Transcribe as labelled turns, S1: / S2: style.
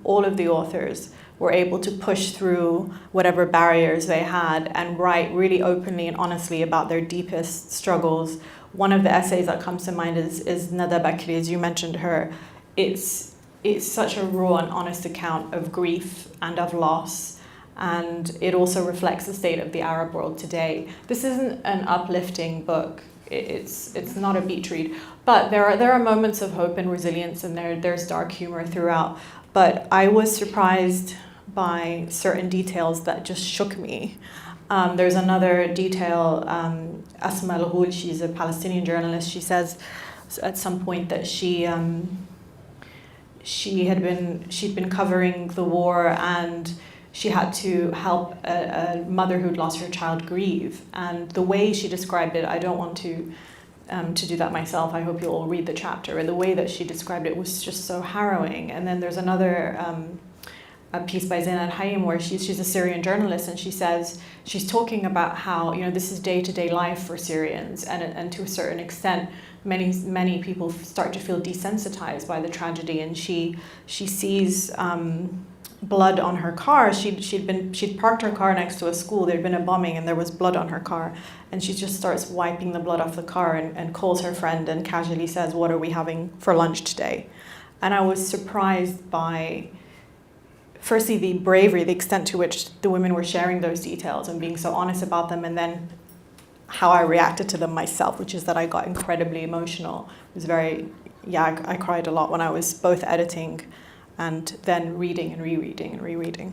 S1: All of the authors were able to push through whatever barriers they had and write really openly and honestly about their deepest struggles. One of the essays that comes to mind is Nada Bakri, as you mentioned her. It's such a raw and honest account of grief and of loss, and it also reflects the state of the Arab world today. This isn't an uplifting book. It's not a beach read, but there are moments of hope and resilience, and there's dark humor throughout. But I was surprised by certain details that just shook me. There's another detail, Asma Al-Ghul, she's a Palestinian journalist. She says at some point that she'd been covering the war, and she had to help a mother who'd lost her child grieve. And the way she described it, I don't want to do that myself. I hope you'll all read the chapter. And the way that she described it was just so harrowing. And then there's another a piece by Zain al-Hayim where she's a Syrian journalist, and she says, she's talking about how, this is day-to-day life for Syrians, and to a certain extent, many people start to feel desensitized by the tragedy, and she sees blood on her car. She'd parked her car next to a school. There'd been a bombing and there was blood on her car, and she just starts wiping the blood off the car and calls her friend and casually says, "What are we having for lunch today?" And I was surprised by, firstly, the bravery, the extent to which the women were sharing those details and being so honest about them, and then how I reacted to them myself, which is that I got incredibly emotional. It was I cried a lot when I was both editing and then reading and rereading and rereading.